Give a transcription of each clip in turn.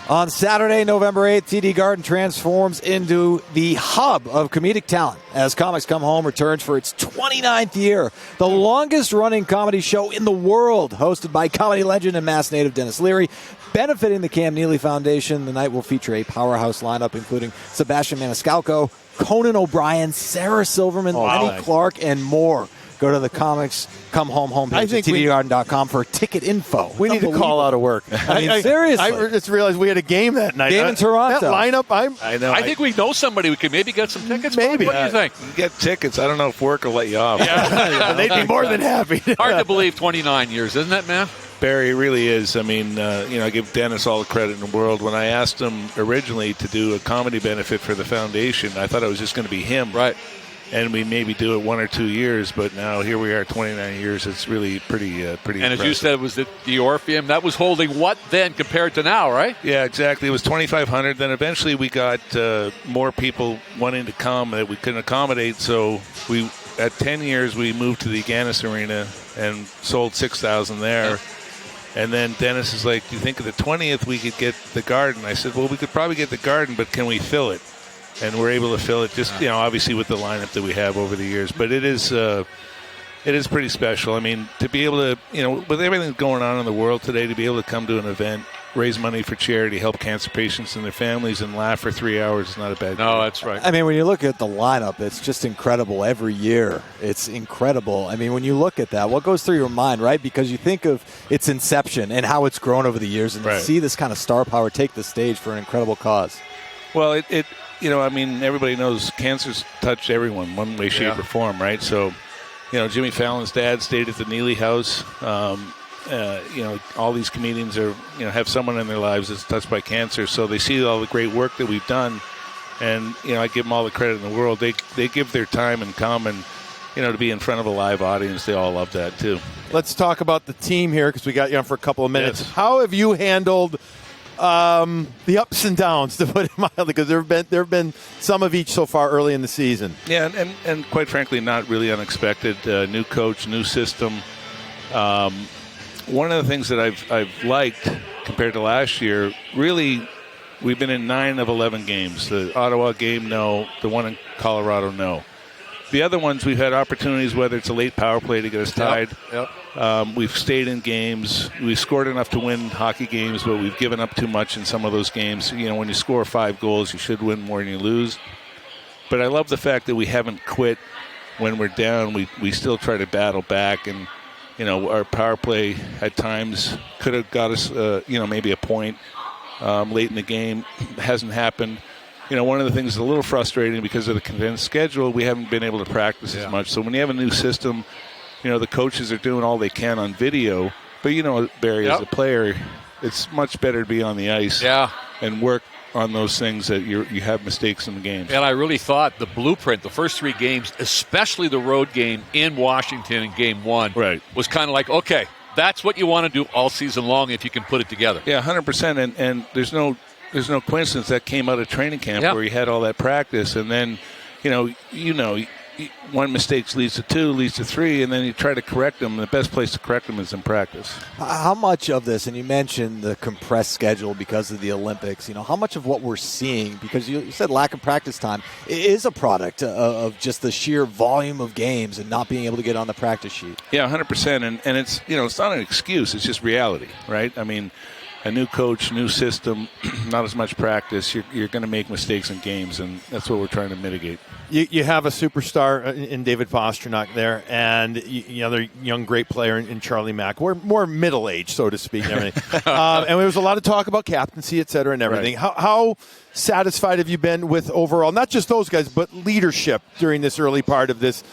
On Saturday, November 8th, TD Garden transforms into the hub of comedic talent as Comics Come Home returns for its 29th year. The longest-running comedy show in the world, hosted by comedy legend and Mass native Dennis Leary. Benefiting the Cam Neely Foundation, the night will feature a powerhouse lineup including Sebastian Maniscalco, Conan O'Brien, Sarah Silverman, Lenny Clark, and more. Go to the Comics Come Home homepage at TDGarden.com for ticket info. We need to call out of work. I mean, seriously. I just realized we had a game that night. Game in Toronto. That lineup, I know. I think we know somebody we could maybe get some tickets. Maybe. What do you think? Get tickets. I don't know if work will let you off. Yeah. They'd be more than happy. Hard to believe 29 years, isn't it, man? Barry, it really is. I mean, I give Dennis all the credit in the world. When I asked him originally to do a comedy benefit for the foundation, I thought it was just going to be him. Right. And we maybe do it 1 or 2 years, but now here we are, 29 years. It's really pretty And impressive. as you said, it was the Orpheum. That was holding what then compared to now, right? Yeah, exactly. It was 2,500. Then eventually we got more people wanting to come that we couldn't accommodate. So at 10 years, we moved to the Ganis Arena and sold 6,000 there. And then Dennis is like, do you think of the 20th we could get the Garden? I said, well, we could probably get the Garden, but can we fill it? And we're able to fill it just, obviously with the lineup that we have over the years. But it is pretty special. I mean, to be able to, with everything going on in the world today, to be able to come to an event, raise money for charity, help cancer patients and their families, and laugh for 3 hours is not a bad thing. No, that's right. I mean, when you look at the lineup, it's just incredible every year. It's incredible. I mean, when you look at that, what goes through your mind, right? Because you think of its inception and how it's grown over the years, and to see this kind of star power take the stage for an incredible cause. Well, everybody knows cancer's touched everyone one way, shape, or form, right? So, Jimmy Fallon's dad stayed at the Neely House. All these comedians have someone in their lives that's touched by cancer, so they see all the great work that we've done, and I give them all the credit in the world. They give their time and come, and to be in front of a live audience, they all love that too. Let's talk about the team here because we got you on for a couple of minutes. Yes. How have you handled the ups and downs, to put it mildly, because there have been some of each so far early in the season? Yeah, and quite frankly, not really unexpected. New coach, new system. One of the things that I've liked compared to last year, really, we've been in 9 of 11 games. The Ottawa game, no. The one in Colorado, no. The other ones, we've had opportunities, whether it's a late power play to get us tied. Yep. We've stayed in games. We've scored enough to win hockey games, but we've given up too much in some of those games. When you score 5 goals, you should win more than you lose. But I love the fact that we haven't quit when we're down. We still try to battle back, and our power play at times could have got us, maybe a point late in the game. It hasn't happened. One of the things that's a little frustrating because of the condensed schedule, we haven't been able to practice as much. So when you have a new system, the coaches are doing all they can on video. But, Barry, as a player, it's much better to be on the ice and work on those things that you have mistakes in the games. And I really thought the blueprint, the first 3 games, especially the road game in Washington in Game 1, was kind of like, okay, that's what you want to do all season long if you can put it together. Yeah, 100%. And there's no coincidence that came out of training camp where you had all that practice, and then, one mistake leads to 2, leads to 3, and then you try to correct them. And the best place to correct them is in practice. How much of this, and you mentioned the compressed schedule because of the Olympics, how much of what we're seeing, because you said lack of practice time, is a product of just the sheer volume of games and not being able to get on the practice sheet? Yeah, 100%. And it's, it's not an excuse. It's just reality, right? I mean, a new coach, new system, not as much practice, you're going to make mistakes in games, and that's what we're trying to mitigate. You have a superstar in David Pastrnak there, and another young great player in Charlie Mack. We're more middle-aged, so to speak, and everything. And there was a lot of talk about captaincy, et cetera, and everything. Right. How satisfied have you been with overall, not just those guys, but leadership during this early part of this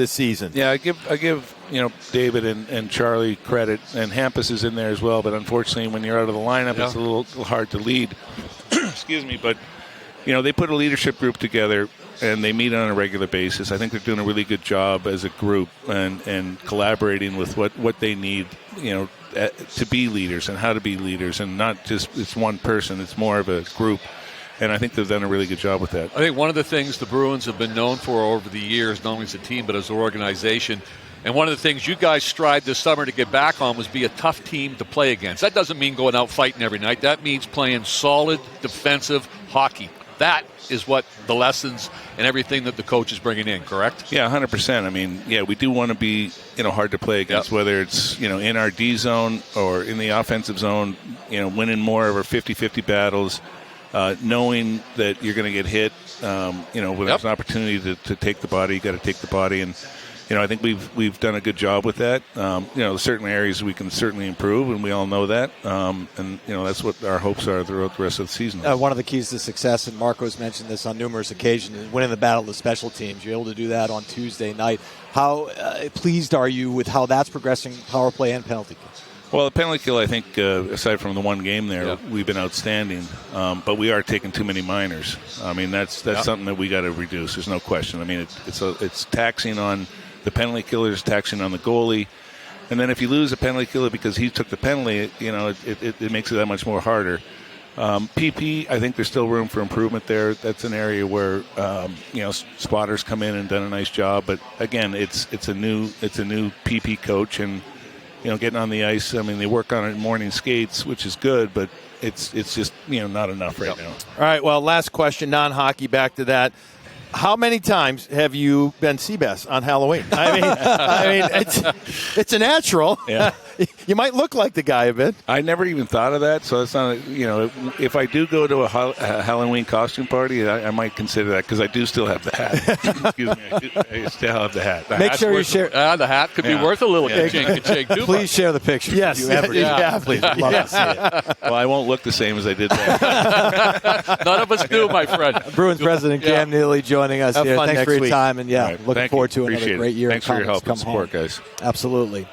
season? Yeah, I give David and Charlie credit, and Hampus is in there as well. But unfortunately, when you're out of the lineup, it's a little hard to lead. Excuse me, but they put a leadership group together, and they meet on a regular basis. I think they're doing a really good job as a group and collaborating with what they need, to be leaders and how to be leaders, and not just it's one person. It's more of a group. And I think they've done a really good job with that. I think one of the things the Bruins have been known for over the years, not only as a team but as an organization, And one of the things you guys strived this summer to get back on was be a tough team to play against. That doesn't mean going out fighting every night. That means playing solid defensive hockey. That is what the lessons and everything that the coach is bringing in, correct? Yeah, 100%. I mean, yeah, we do want to be, hard to play against, whether it's, in our D zone or in the offensive zone, winning more of our 50-50 battles, knowing that you're going to get hit, when there's an opportunity to take the body, you got to take the body. And, I think we've done a good job with that. Certain areas we can certainly improve, and we all know that. And that's what our hopes are throughout the rest of the season. One of the keys to success, and Marco's mentioned this on numerous occasions, is winning the battle of the special teams. You're able to do that on Tuesday night. How pleased are you with how that's progressing, power play and penalty kill? Well, the penalty kill, I think, aside from the one game there, we've been outstanding. But we are taking too many minors. I mean, that's something that we got to reduce. There's no question. I mean, it's taxing on the penalty killers, taxing on the goalie. And then if you lose a penalty killer because he took the penalty, it makes it that much more harder. PP, I think there's still room for improvement there. That's an area where spotters come in and done a nice job. But again, it's a new PP coach, and getting on the ice. I mean, they work on it in morning skates, which is good, but it's just not enough right now. All right. Well, last question, non-hockey. Back to that. How many times have you been Seabass on Halloween? I mean, it's a natural. Yeah. You might look like the guy a bit. I never even thought of that, so it's not. If I do go to a Halloween costume party, I might consider that because I do still have the hat. Excuse me, I still have the hat. Make sure you share. The hat could be worth a little ching. Please share the picture. Yes, please. Love to see it. Well, I won't look the same as I did that. None of us do, my friend. Bruins president Cam Neely joining us Have here. fun Thanks next for your week. time, and Right. looking forward to Appreciate another great year. Thanks for your help and Come support, home. guys. Absolutely.